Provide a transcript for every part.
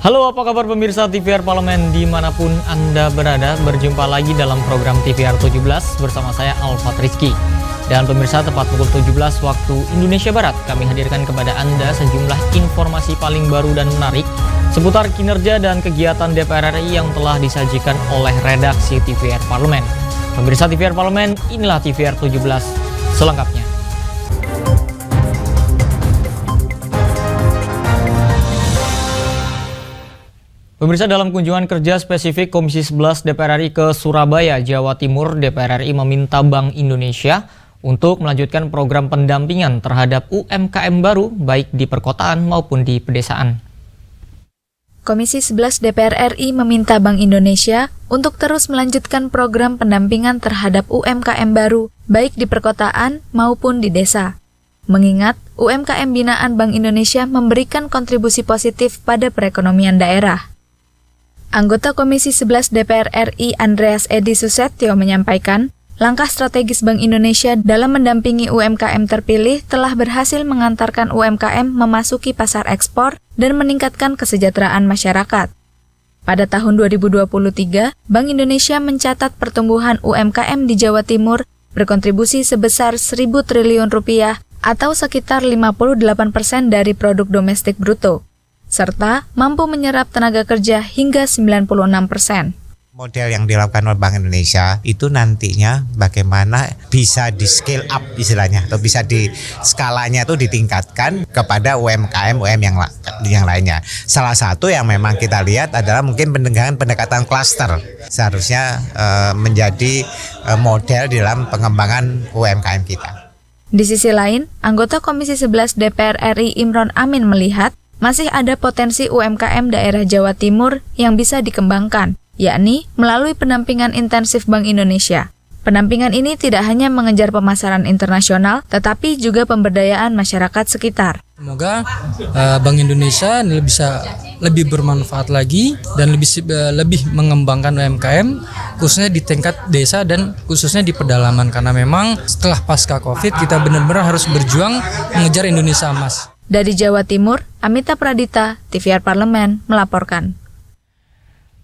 Halo, apa kabar pemirsa TVR Parlemen dimanapun Anda berada. Berjumpa lagi dalam program TVR 17 bersama saya Alfat Rizky. Dan pemirsa, tepat pukul 17 waktu Indonesia Barat, kami hadirkan kepada Anda sejumlah informasi paling baru dan menarik seputar kinerja dan kegiatan DPR RI yang telah disajikan oleh redaksi TVR Parlemen. Pemirsa TVR Parlemen, inilah TVR 17 selengkapnya. Pemirsa, dalam kunjungan kerja spesifik Komisi 11 DPR RI ke Surabaya, Jawa Timur, DPR RI meminta Bank Indonesia untuk melanjutkan program pendampingan terhadap UMKM baru baik di perkotaan maupun di pedesaan. Komisi 11 DPR RI meminta Bank Indonesia untuk terus melanjutkan program pendampingan terhadap UMKM baru baik di perkotaan maupun di desa. Mengingat UMKM binaan Bank Indonesia memberikan kontribusi positif pada perekonomian daerah. Anggota Komisi 11 DPR RI Andreas Edi Susetio menyampaikan, langkah strategis Bank Indonesia dalam mendampingi UMKM terpilih telah berhasil mengantarkan UMKM memasuki pasar ekspor dan meningkatkan kesejahteraan masyarakat. Pada tahun 2023, Bank Indonesia mencatat pertumbuhan UMKM di Jawa Timur berkontribusi sebesar 1.000 triliun rupiah atau sekitar 58% dari produk domestik bruto, serta mampu menyerap tenaga kerja hingga 96%. Model yang dilakukan oleh Bank Indonesia itu nantinya bagaimana bisa di scale up istilahnya, atau bisa di skalanya itu ditingkatkan kepada UMKM yang lainnya. Salah satu yang memang kita lihat adalah mungkin pendekatan klaster seharusnya menjadi model dalam pengembangan UMKM kita. Di sisi lain, anggota Komisi 11 DPR RI Imron Amin melihat masih ada potensi UMKM daerah Jawa Timur yang bisa dikembangkan, yakni melalui pendampingan intensif Bank Indonesia. Pendampingan ini tidak hanya mengejar pemasaran internasional, tetapi juga pemberdayaan masyarakat sekitar. Semoga Bank Indonesia bisa lebih bermanfaat lagi dan lebih mengembangkan UMKM, khususnya di tingkat desa dan khususnya di pedalaman. Karena memang setelah pasca COVID, kita benar-benar harus berjuang mengejar Indonesia Emas. Dari Jawa Timur, Amita Pradita, TVR Parlemen, melaporkan.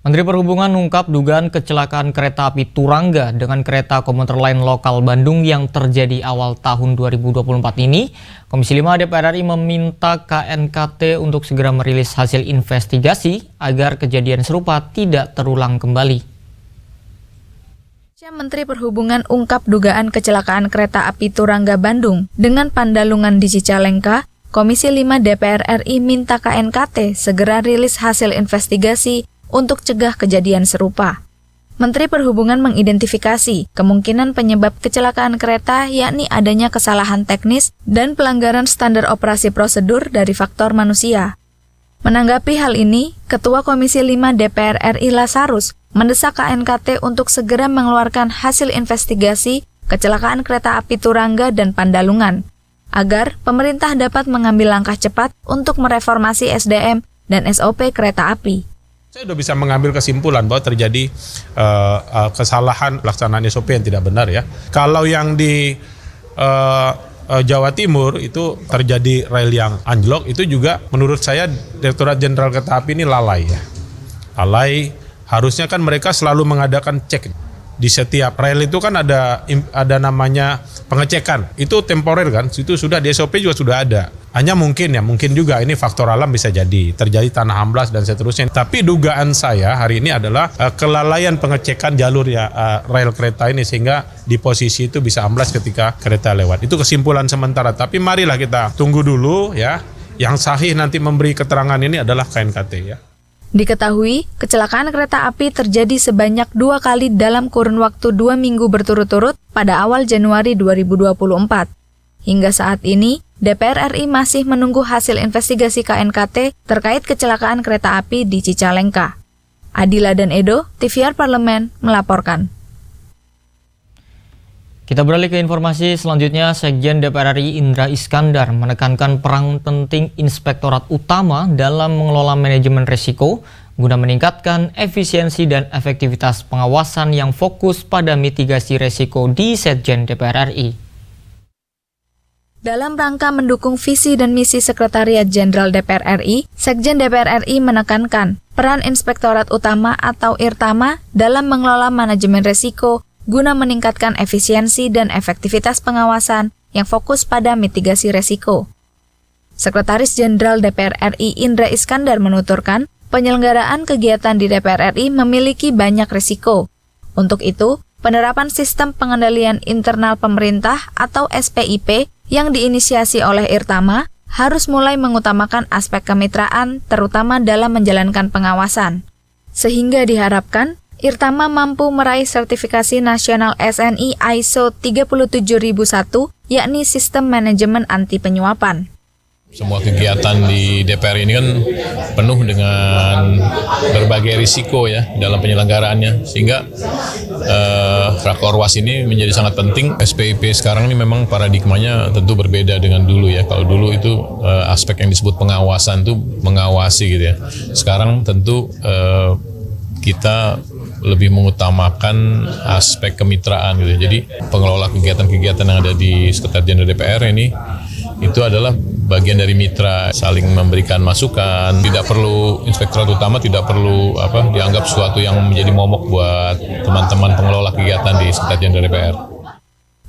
Menteri Perhubungan mengungkap dugaan kecelakaan kereta api Turangga dengan kereta komuter lain lokal Bandung yang terjadi awal tahun 2024 ini. Komisi 5 DPR RI meminta KNKT untuk segera merilis hasil investigasi agar kejadian serupa tidak terulang kembali. Menteri Perhubungan ungkap dugaan kecelakaan kereta api Turangga Bandung dengan Pandalungan di Cicalengka. Komisi 5 DPR RI minta KNKT segera rilis hasil investigasi untuk cegah kejadian serupa. Menteri Perhubungan mengidentifikasi kemungkinan penyebab kecelakaan kereta yakni adanya kesalahan teknis dan pelanggaran standar operasi prosedur dari faktor manusia. Menanggapi hal ini, Ketua Komisi 5 DPR RI Lazarus mendesak KNKT untuk segera mengeluarkan hasil investigasi kecelakaan kereta api Turangga dan Pandalungan, agar pemerintah dapat mengambil langkah cepat untuk mereformasi SDM dan SOP kereta api. Saya sudah bisa mengambil kesimpulan bahwa terjadi kesalahan pelaksanaan SOP yang tidak benar ya. Kalau yang di Jawa Timur itu terjadi rel yang anjlok, itu juga menurut saya Direktorat Jenderal Kereta Api ini lalai ya. Lalai, harusnya kan mereka selalu mengadakan cek. Di setiap rel itu kan ada namanya pengecekan, itu temporer kan, itu sudah di SOP juga sudah ada. Hanya mungkin juga ini faktor alam bisa jadi, terjadi tanah amblas dan seterusnya. Tapi dugaan saya hari ini adalah kelalaian pengecekan jalur ya rel kereta ini sehingga di posisi itu bisa amblas ketika kereta lewat. Itu kesimpulan sementara, tapi marilah kita tunggu dulu ya. Yang sahih nanti memberi keterangan ini adalah KNKT ya. Diketahui, kecelakaan kereta api terjadi sebanyak 2 kali dalam kurun waktu 2 minggu berturut-turut pada awal Januari 2024. Hingga saat ini, DPR RI masih menunggu hasil investigasi KNKT terkait kecelakaan kereta api di Cicalengka. Adila dan Edo, TVR Parlemen, melaporkan. Kita beralih ke informasi selanjutnya. Sekjen DPR RI Indra Iskandar menekankan peran penting Inspektorat Utama dalam mengelola manajemen risiko guna meningkatkan efisiensi dan efektivitas pengawasan yang fokus pada mitigasi risiko di Sekjen DPR RI. Dalam rangka mendukung visi dan misi Sekretariat Jenderal DPR RI, Sekjen DPR RI menekankan peran Inspektorat Utama atau IRTAMA dalam mengelola manajemen risiko guna meningkatkan efisiensi dan efektivitas pengawasan yang fokus pada mitigasi risiko. Sekretaris Jenderal DPR RI Indra Iskandar menuturkan, penyelenggaraan kegiatan di DPR RI memiliki banyak risiko. Untuk itu, penerapan sistem pengendalian internal pemerintah atau SPIP yang diinisiasi oleh IRTAMA harus mulai mengutamakan aspek kemitraan terutama dalam menjalankan pengawasan. Sehingga diharapkan IRTAMA mampu meraih sertifikasi nasional SNI ISO 37001 yakni Sistem Manajemen Anti Penyuapan. Semua kegiatan di DPR ini kan penuh dengan berbagai risiko ya dalam penyelenggaraannya, sehingga Rakorwas ini menjadi sangat penting. SPIP sekarang ini memang paradigmanya tentu berbeda dengan dulu ya. Kalau dulu itu aspek yang disebut pengawasan itu mengawasi gitu ya. Sekarang tentu kita lebih mengutamakan aspek kemitraan gitu. Jadi pengelola kegiatan-kegiatan yang ada di Sekretariat Jenderal DPR ini itu adalah bagian dari mitra, saling memberikan masukan. Tidak perlu Inspektorat Utama, tidak perlu dianggap sesuatu yang menjadi momok buat teman-teman pengelola kegiatan di Sekretariat Jenderal DPR.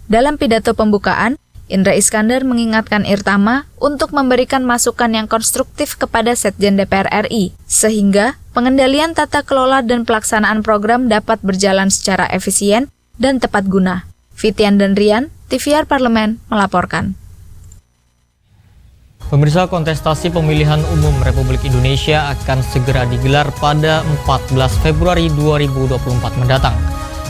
Dalam pidato pembukaan, Indra Iskandar mengingatkan IRTAMA untuk memberikan masukan yang konstruktif kepada Sekjen DPR RI, sehingga pengendalian tata kelola dan pelaksanaan program dapat berjalan secara efisien dan tepat guna. Fitian dan Rian, TVR Parlemen, melaporkan. Pemirsa, kontestasi pemilihan umum Republik Indonesia akan segera digelar pada 14 Februari 2024 mendatang.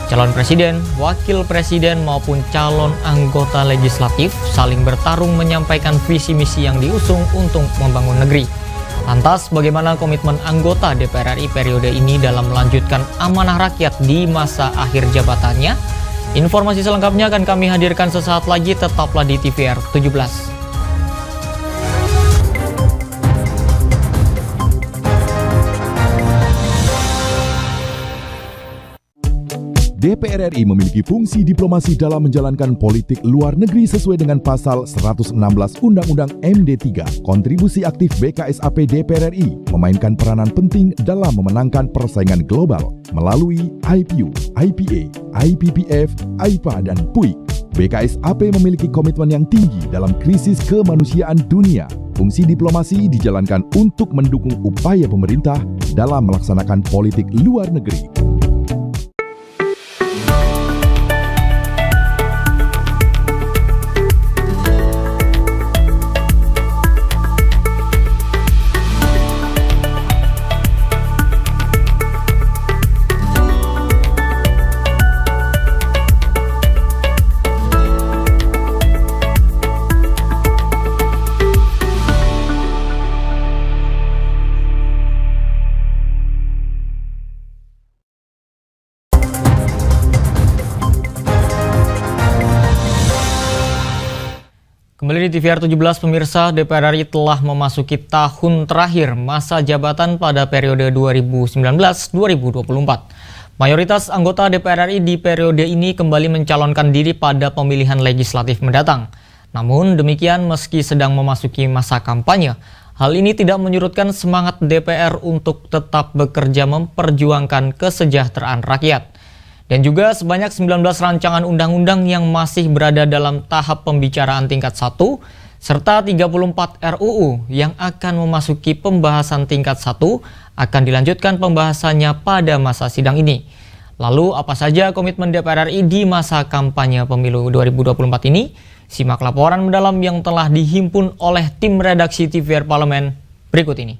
Calon presiden, wakil presiden maupun calon anggota legislatif saling bertarung menyampaikan visi misi yang diusung untuk membangun negeri. Lantas, bagaimana komitmen anggota DPR RI periode ini dalam melanjutkan amanah rakyat di masa akhir jabatannya? Informasi selengkapnya akan kami hadirkan sesaat lagi, tetaplah di TVR 17. DPR RI memiliki fungsi diplomasi dalam menjalankan politik luar negeri sesuai dengan pasal 116 Undang-Undang MD 3. Kontribusi aktif BKSAP DPR RI memainkan peranan penting dalam memenangkan persaingan global melalui IPU, IPA, IPPF, IPA, dan PUIK. BKSAP memiliki komitmen yang tinggi dalam krisis kemanusiaan dunia. Fungsi diplomasi dijalankan untuk mendukung upaya pemerintah dalam melaksanakan politik luar negeri. Kembali di TVR 17, pemirsa, DPR RI telah memasuki tahun terakhir masa jabatan pada periode 2019-2024. Mayoritas anggota DPR RI di periode ini kembali mencalonkan diri pada pemilihan legislatif mendatang. Namun demikian, meski sedang memasuki masa kampanye, hal ini tidak menyurutkan semangat DPR untuk tetap bekerja memperjuangkan kesejahteraan rakyat. Dan juga sebanyak 19 rancangan undang-undang yang masih berada dalam tahap pembicaraan tingkat 1, serta 34 RUU yang akan memasuki pembahasan tingkat 1 akan dilanjutkan pembahasannya pada masa sidang ini. Lalu apa saja komitmen DPR RI di masa kampanye pemilu 2024 ini? Simak laporan mendalam yang telah dihimpun oleh tim redaksi TVR Parlemen berikut ini.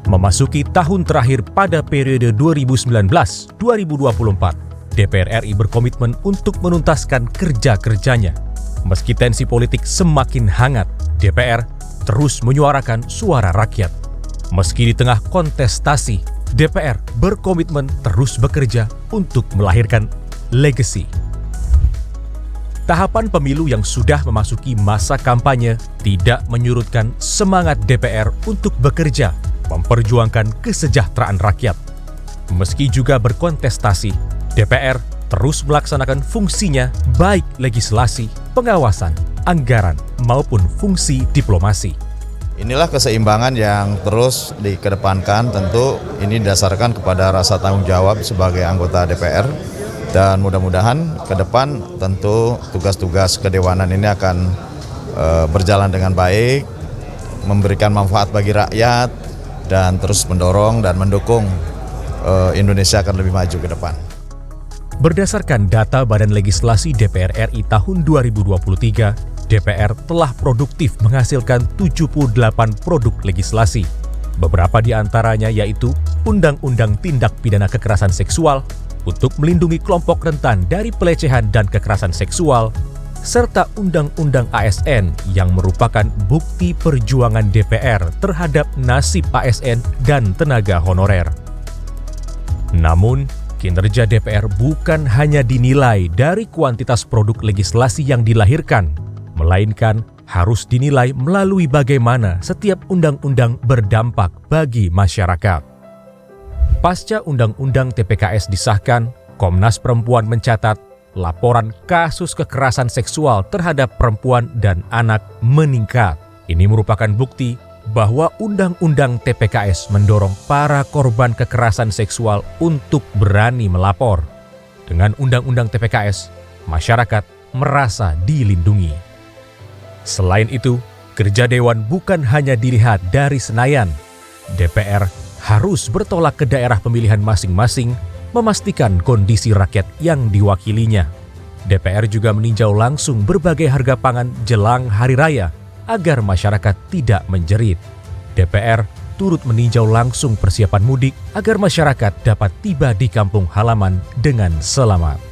Memasuki tahun terakhir pada periode 2019-2024, DPR RI berkomitmen untuk menuntaskan kerja-kerjanya. Meski tensi politik semakin hangat, DPR terus menyuarakan suara rakyat. Meski di tengah kontestasi, DPR berkomitmen terus bekerja untuk melahirkan legacy. Tahapan pemilu yang sudah memasuki masa kampanye tidak menyurutkan semangat DPR untuk bekerja, memperjuangkan kesejahteraan rakyat. Meski juga berkontestasi, DPR terus melaksanakan fungsinya baik legislasi, pengawasan, anggaran, maupun fungsi diplomasi. Inilah keseimbangan yang terus dikedepankan, tentu ini didasarkan kepada rasa tanggung jawab sebagai anggota DPR. Dan mudah-mudahan ke depan tentu tugas-tugas kedewanan ini akan berjalan dengan baik, memberikan manfaat bagi rakyat, dan terus mendorong dan mendukung Indonesia akan lebih maju ke depan. Berdasarkan data Badan Legislasi DPR RI tahun 2023, DPR telah produktif menghasilkan 78 produk legislasi. Beberapa di antaranya yaitu Undang-Undang Tindak Pidana Kekerasan Seksual, untuk melindungi kelompok rentan dari pelecehan dan kekerasan seksual, serta Undang-Undang ASN yang merupakan bukti perjuangan DPR terhadap nasib ASN dan tenaga honorer. Namun, kinerja DPR bukan hanya dinilai dari kuantitas produk legislasi yang dilahirkan, melainkan harus dinilai melalui bagaimana setiap undang-undang berdampak bagi masyarakat. Pasca Undang-Undang TPKS disahkan, Komnas Perempuan mencatat laporan kasus kekerasan seksual terhadap perempuan dan anak meningkat. Ini merupakan bukti bahwa Undang-Undang TPKS mendorong para korban kekerasan seksual untuk berani melapor. Dengan Undang-Undang TPKS, masyarakat merasa dilindungi. Selain itu, kerja Dewan bukan hanya dilihat dari Senayan. DPR harus bertolak ke daerah pemilihan masing-masing, memastikan kondisi rakyat yang diwakilinya. DPR juga meninjau langsung berbagai harga pangan jelang Hari Raya agar masyarakat tidak menjerit. DPR turut meninjau langsung persiapan mudik agar masyarakat dapat tiba di kampung halaman dengan selamat.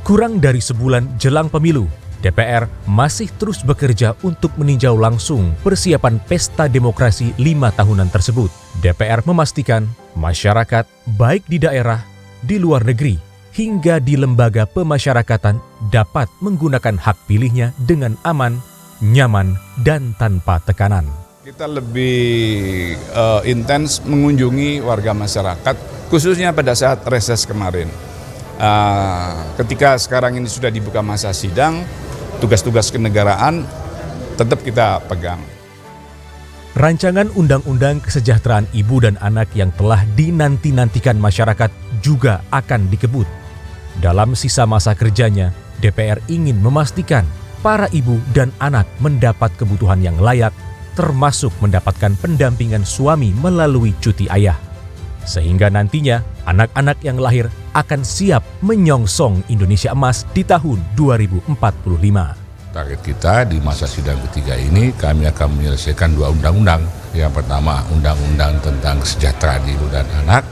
Kurang dari sebulan jelang pemilu, DPR masih terus bekerja untuk meninjau langsung persiapan pesta demokrasi 5 tahunan tersebut. DPR memastikan masyarakat baik di daerah, di luar negeri, hingga di lembaga pemasyarakatan dapat menggunakan hak pilihnya dengan aman, nyaman, dan tanpa tekanan. Kita lebih intens mengunjungi warga masyarakat, khususnya pada saat reses kemarin. Ketika sekarang ini sudah dibuka masa sidang, tugas-tugas kenegaraan tetap kita pegang. Rancangan Undang-Undang Kesejahteraan Ibu dan Anak yang telah dinanti-nantikan masyarakat juga akan dikebut. Dalam sisa masa kerjanya, DPR ingin memastikan para ibu dan anak mendapat kebutuhan yang layak, termasuk mendapatkan pendampingan suami melalui cuti ayah. Sehingga nantinya anak-anak yang lahir akan siap menyongsong Indonesia Emas di tahun 2045. Target kita di masa sidang ketiga ini kami akan menyelesaikan 2 undang-undang. Yang pertama undang-undang tentang kesejahteraan ibu dan anak,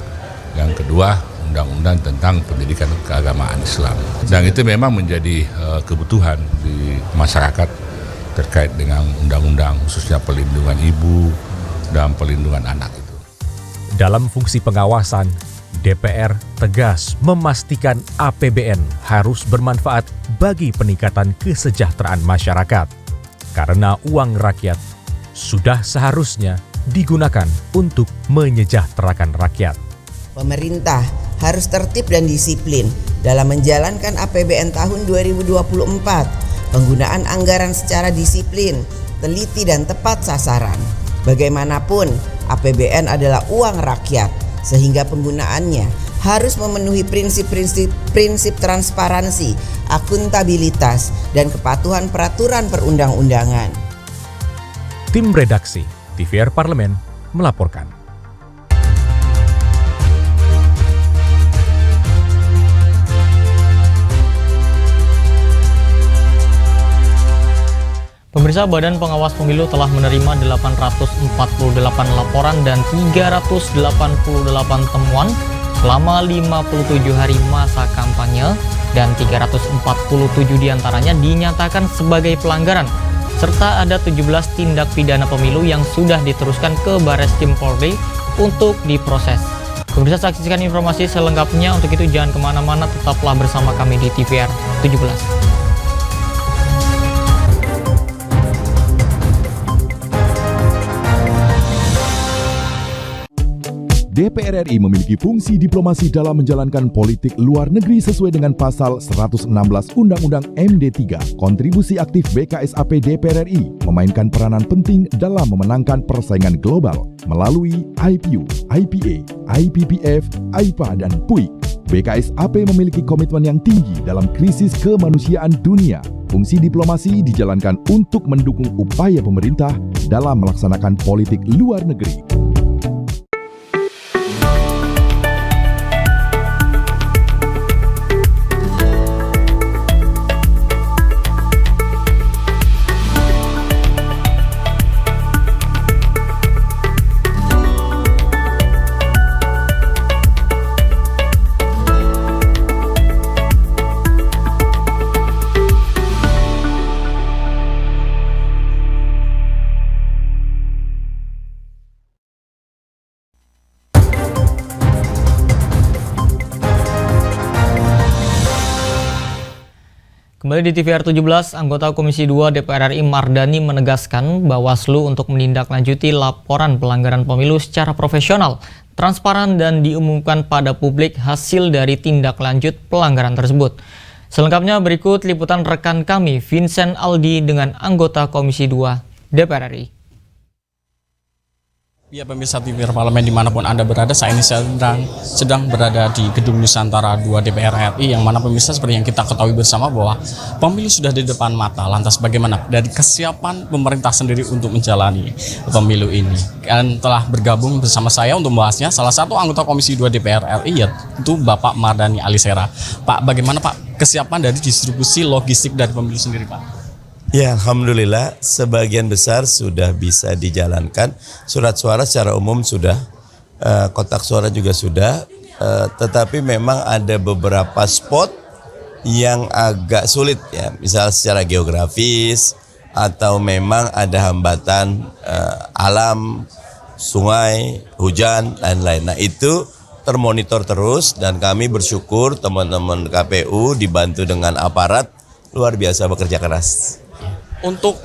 yang kedua undang-undang tentang pendidikan keagamaan Islam. Dan itu memang menjadi kebutuhan di masyarakat terkait dengan undang-undang khususnya perlindungan ibu dan perlindungan anak itu. Dalam fungsi pengawasan, DPR tegas memastikan APBN harus bermanfaat bagi peningkatan kesejahteraan masyarakat. Karena uang rakyat sudah seharusnya digunakan untuk menyejahterakan rakyat. Pemerintah harus tertib dan disiplin dalam menjalankan APBN tahun 2024. Penggunaan anggaran secara disiplin, teliti dan tepat sasaran. Bagaimanapun, APBN adalah uang rakyat, sehingga penggunaannya harus memenuhi prinsip transparansi, akuntabilitas, dan kepatuhan peraturan perundang-undangan. Tim Redaksi TVR Parlemen melaporkan. Pemirsa, Badan Pengawas Pemilu telah menerima 848 laporan dan 388 temuan selama 57 hari masa kampanye dan 347 diantaranya dinyatakan sebagai pelanggaran, serta ada 17 tindak pidana pemilu yang sudah diteruskan ke Bareskrim Polri untuk diproses. Pemirsa, saksikan informasi selengkapnya. Untuk itu jangan kemana-mana, tetaplah bersama kami di TVR 17. DPR RI memiliki fungsi diplomasi dalam menjalankan politik luar negeri sesuai dengan pasal 116 Undang-Undang MD 3. Kontribusi aktif BKSAP DPR RI memainkan peranan penting dalam memenangkan persaingan global melalui IPU, IPA, IPPF, IPA, dan PUIK. BKSAP memiliki komitmen yang tinggi dalam krisis kemanusiaan dunia. Fungsi diplomasi dijalankan untuk mendukung upaya pemerintah dalam melaksanakan politik luar negeri. Kembali di TVR 17, anggota Komisi 2 DPR RI Mardani menegaskan Bawaslu untuk menindaklanjuti laporan pelanggaran pemilu secara profesional, transparan dan diumumkan pada publik hasil dari tindak lanjut pelanggaran tersebut. Selengkapnya berikut liputan rekan kami Vincent Aldi dengan anggota Komisi 2 DPR RI. Ya pemirsa TVR Parlemen dimanapun Anda berada, saya ini sedang berada di Gedung Nusantara 2 DPR RI, yang mana pemirsa seperti yang kita ketahui bersama bahwa pemilu sudah di depan mata. Lantas bagaimana dari kesiapan pemerintah sendiri untuk menjalani pemilu ini? Dan telah bergabung bersama saya untuk membahasnya salah satu anggota Komisi 2 DPR RI, yaitu Bapak Mardani Alisera. Pak, bagaimana Pak kesiapan dari distribusi logistik dari pemilu sendiri Pak? Ya, alhamdulillah sebagian besar sudah bisa dijalankan. Surat suara secara umum sudah, kotak suara juga sudah, tetapi memang ada beberapa spot yang agak sulit ya, misal secara geografis atau memang ada hambatan alam, sungai, hujan, lain-lain. Nah itu termonitor terus dan kami bersyukur teman-teman KPU dibantu dengan aparat luar biasa bekerja keras. Untuk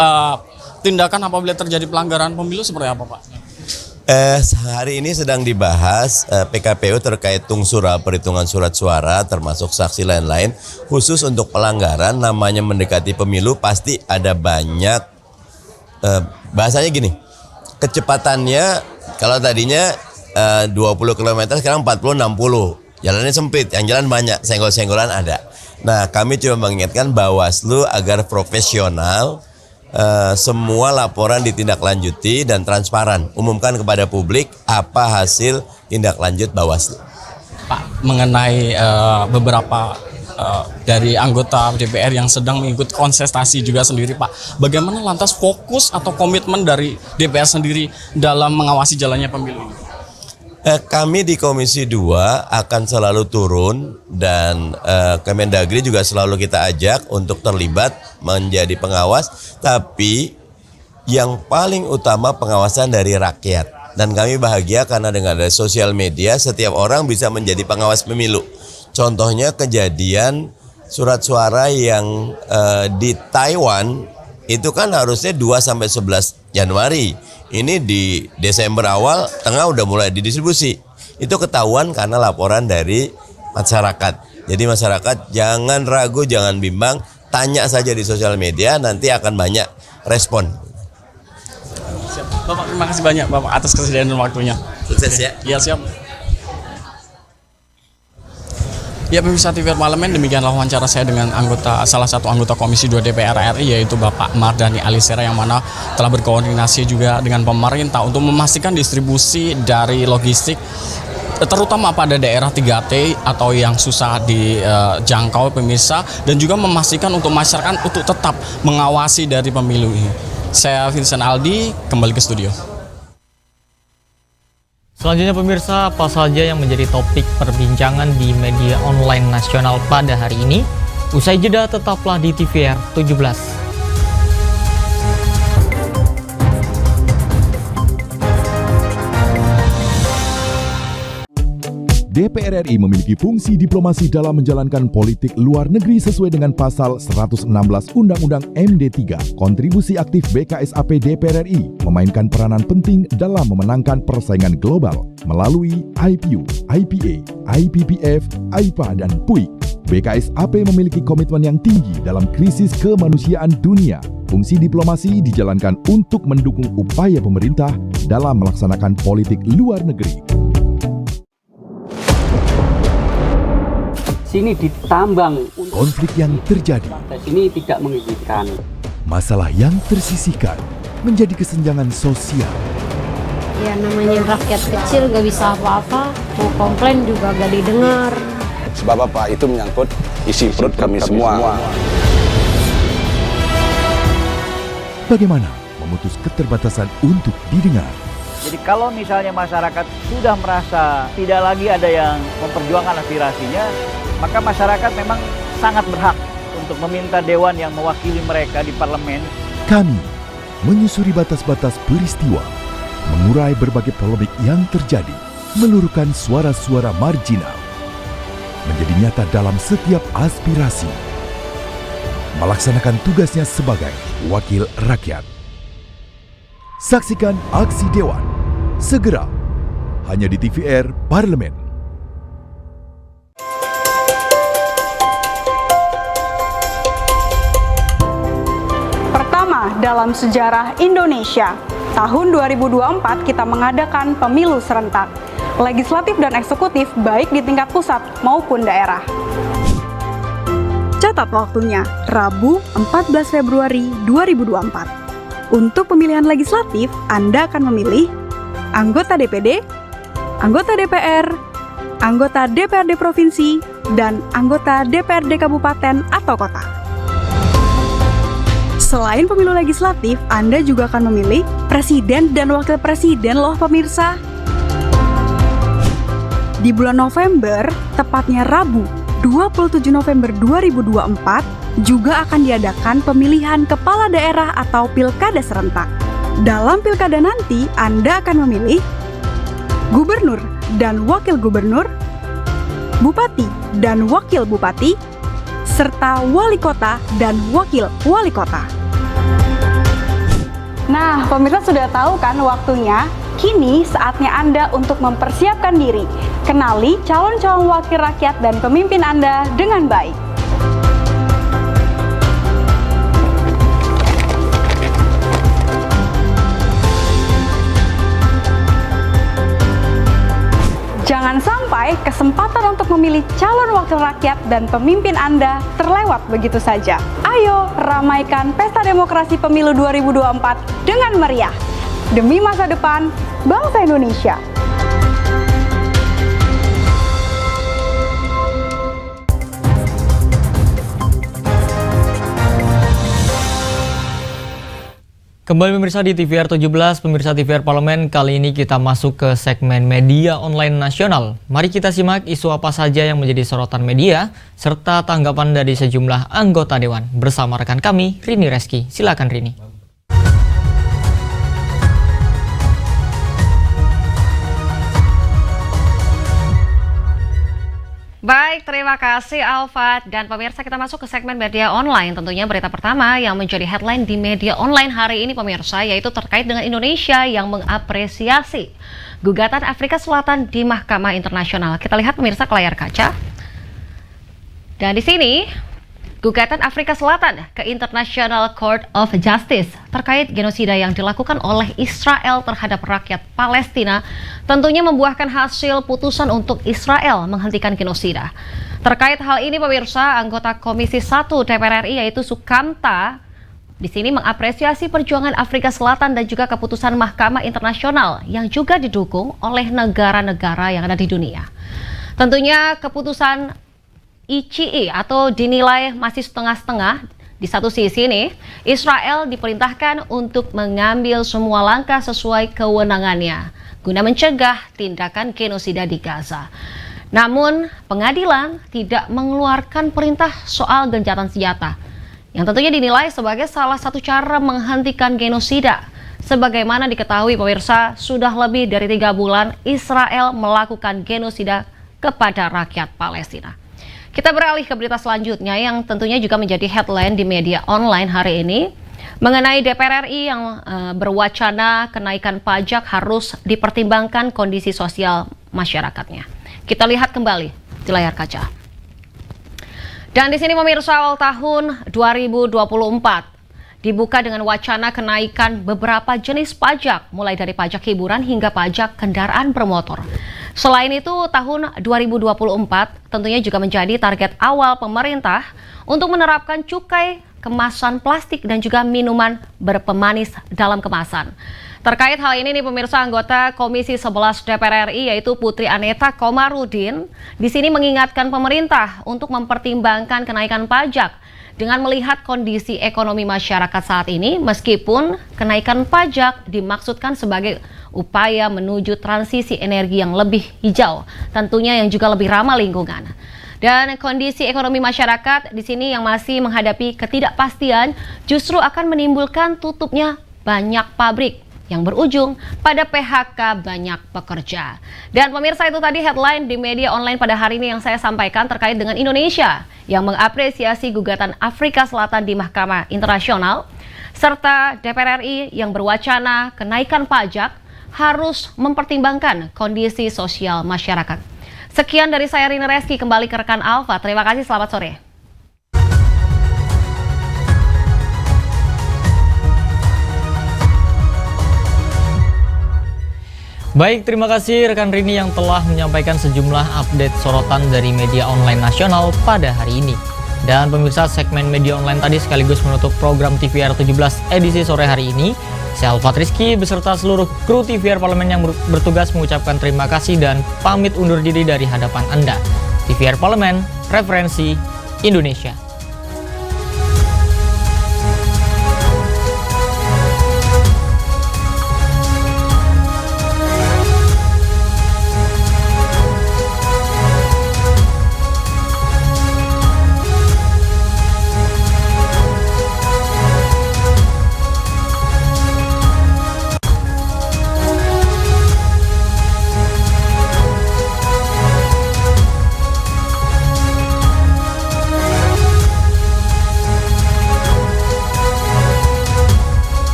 tindakan apabila terjadi pelanggaran pemilu seperti apa Pak? Hari ini sedang dibahas PKPU terkait tungsura perhitungan surat suara termasuk saksi lain-lain. Khusus untuk pelanggaran namanya mendekati pemilu pasti ada banyak, bahasanya gini, kecepatannya kalau tadinya 20 km sekarang 40-60, jalannya sempit, yang jalan banyak, senggol-senggolan ada. Nah kami coba mengingatkan Bawaslu agar profesional, semua laporan ditindaklanjuti dan transparan, umumkan kepada publik apa hasil tindak lanjut Bawaslu. Pak, mengenai beberapa dari anggota DPR yang sedang mengikuti kontestasi juga sendiri Pak, bagaimana lantas fokus atau komitmen dari DPR sendiri dalam mengawasi jalannya pemilu ini? Kami di Komisi 2 akan selalu turun dan Kemendagri juga selalu kita ajak untuk terlibat menjadi pengawas, tapi yang paling utama pengawasan dari rakyat. Dan kami bahagia karena dengan ada sosial media setiap orang bisa menjadi pengawas pemilu. Contohnya kejadian surat suara yang di Taiwan itu kan harusnya 2-11 Januari. Ini di Desember awal, tengah udah mulai didistribusi. Itu ketahuan karena laporan dari masyarakat. Jadi masyarakat jangan ragu, jangan bimbang, tanya saja di sosial media, nanti akan banyak respon. Siap. Bapak, terima kasih banyak Bapak atas kesediaan dan waktunya. Sukses ya. Iya siap. Ya pemirsa TVR Parlemen, demikianlah wawancara saya dengan salah satu anggota Komisi 2 DPR RI, yaitu Bapak Mardani Alisera, yang mana telah berkoordinasi juga dengan pemerintah untuk memastikan distribusi dari logistik terutama pada daerah 3T atau yang susah dijangkau pemirsa, dan juga memastikan untuk masyarakat untuk tetap mengawasi dari pemilu ini. Saya Vincent Aldi, kembali ke studio. Selanjutnya pemirsa, apa saja yang menjadi topik perbincangan di media online nasional pada hari ini? Usai jeda tetaplah di TVR 17. DPR RI memiliki fungsi diplomasi dalam menjalankan politik luar negeri sesuai dengan pasal 116 Undang-Undang MD 3. Kontribusi aktif BKSAP DPR RI memainkan peranan penting dalam memenangkan persaingan global Melalui IPU, IPA, IPPF, AIPA, dan PUIK, BKSAP memiliki komitmen yang tinggi dalam krisis kemanusiaan dunia. Fungsi diplomasi dijalankan untuk mendukung upaya pemerintah dalam melaksanakan politik luar negeri. Sini ditambang. Konflik yang terjadi, Sini tidak mengizinkan. masalah yang tersisihkan menjadi kesenjangan sosial. Ya namanya rakyat kecil gak bisa apa-apa, mau komplain juga gak didengar. Sebab apa? Itu menyangkut isi perut kami semua. Bagaimana memutus keterbatasan untuk didengar? Jadi kalau misalnya masyarakat sudah merasa tidak lagi ada yang memperjuangkan aspirasinya, maka masyarakat memang sangat berhak untuk meminta dewan yang mewakili mereka di parlemen. Kami menyusuri batas-batas peristiwa, mengurai berbagai polemik yang terjadi, meluruhkan suara-suara marginal, menjadi nyata dalam setiap aspirasi, melaksanakan tugasnya sebagai wakil rakyat. Saksikan aksi Dewan segera hanya di TVR Parlemen. Pertama dalam sejarah Indonesia, tahun 2024 kita mengadakan pemilu serentak, legislatif dan eksekutif baik di tingkat pusat maupun daerah. Catat waktunya, Rabu 14 Februari 2024. Untuk pemilihan legislatif, Anda akan memilih anggota DPD, anggota DPR, anggota DPRD Provinsi, dan anggota DPRD Kabupaten atau Kota. Selain pemilu legislatif, Anda juga akan memilih presiden dan wakil presiden loh pemirsa. Di bulan November, tepatnya Rabu 27 November 2024, juga akan diadakan pemilihan kepala daerah atau pilkada serentak. Dalam pilkada nanti, Anda akan memilih gubernur dan wakil gubernur, bupati dan wakil bupati, serta wali kota dan wakil wali kota. Nah, pemirsa sudah tahu kan waktunya? Kini saatnya Anda untuk mempersiapkan diri. Kenali calon-calon wakil rakyat dan pemimpin Anda dengan baik. Jangan sampai kesempatan untuk memilih calon wakil rakyat dan pemimpin Anda terlewat begitu saja. Ayo ramaikan pesta demokrasi pemilu 2024 dengan meriah. Demi masa depan bangsa Indonesia. Kembali pemirsa di TVR 17, pemirsa TVR Parlemen, kali ini kita masuk ke segmen media online nasional. Mari kita simak isu apa saja yang menjadi sorotan media, serta tanggapan dari sejumlah anggota Dewan. Bersama rekan kami, Rini Reski. Silakan Rini. Baik, terima kasih Alfat. Dan pemirsa, kita masuk ke segmen media online. Tentunya berita pertama yang menjadi headline di media online hari ini pemirsa, yaitu terkait dengan Indonesia yang mengapresiasi gugatan Afrika Selatan di Mahkamah Internasional. Kita lihat pemirsa ke layar kaca. Dan di sini, gugatan Afrika Selatan ke International Court of Justice terkait genosida yang dilakukan oleh Israel terhadap rakyat Palestina tentunya membuahkan hasil putusan untuk Israel menghentikan genosida. Terkait hal ini pemirsa, anggota Komisi 1 DPR RI yaitu Sukamta di sini mengapresiasi perjuangan Afrika Selatan dan juga keputusan Mahkamah Internasional yang juga didukung oleh negara-negara yang ada di dunia. Tentunya keputusan ICI atau dinilai masih setengah-setengah. Di satu sisi nih, Israel diperintahkan untuk mengambil semua langkah sesuai kewenangannya guna mencegah tindakan genosida di Gaza. Namun, pengadilan tidak mengeluarkan perintah soal gencatan senjata, yang tentunya dinilai sebagai salah satu cara menghentikan genosida. Sebagaimana diketahui pemirsa, sudah lebih dari 3 bulan Israel melakukan genosida kepada rakyat Palestina. Kita beralih ke berita selanjutnya yang tentunya juga menjadi headline di media online hari ini. Mengenai DPR RI yang berwacana kenaikan pajak harus dipertimbangkan kondisi sosial masyarakatnya. Kita lihat kembali di layar kaca. Dan di sini pemirsa, awal tahun 2024 dibuka dengan wacana kenaikan beberapa jenis pajak, mulai dari pajak hiburan hingga pajak kendaraan bermotor. Selain itu, tahun 2024 tentunya juga menjadi target awal pemerintah untuk menerapkan cukai kemasan plastik dan juga minuman berpemanis dalam kemasan. Terkait hal ini nih pemirsa, anggota Komisi 11 DPR RI yaitu Putri Aneta Komarudin di sini mengingatkan pemerintah untuk mempertimbangkan kenaikan pajak dengan melihat kondisi ekonomi masyarakat saat ini, meskipun kenaikan pajak dimaksudkan sebagai upaya menuju transisi energi yang lebih hijau, tentunya yang juga lebih ramah lingkungan. Dan kondisi ekonomi masyarakat di sini yang masih menghadapi ketidakpastian justru akan menimbulkan tutupnya banyak pabrik yang berujung pada PHK banyak pekerja. Dan pemirsa, itu tadi headline di media online pada hari ini yang saya sampaikan terkait dengan Indonesia yang mengapresiasi gugatan Afrika Selatan di Mahkamah Internasional, serta DPR RI yang berwacana kenaikan pajak harus mempertimbangkan kondisi sosial masyarakat. Sekian dari saya, Rina Reski, kembali ke rekan Alfa. Terima kasih, selamat sore. Baik, terima kasih rekan Rini yang telah menyampaikan sejumlah update sorotan dari media online nasional pada hari ini. Dan pemirsa, segmen media online tadi sekaligus menutup program TVR 17 edisi sore hari ini. Saya Alfat Rizky beserta seluruh kru TVR Parlemen yang bertugas mengucapkan terima kasih dan pamit undur diri dari hadapan Anda. TVR Parlemen, referensi Indonesia.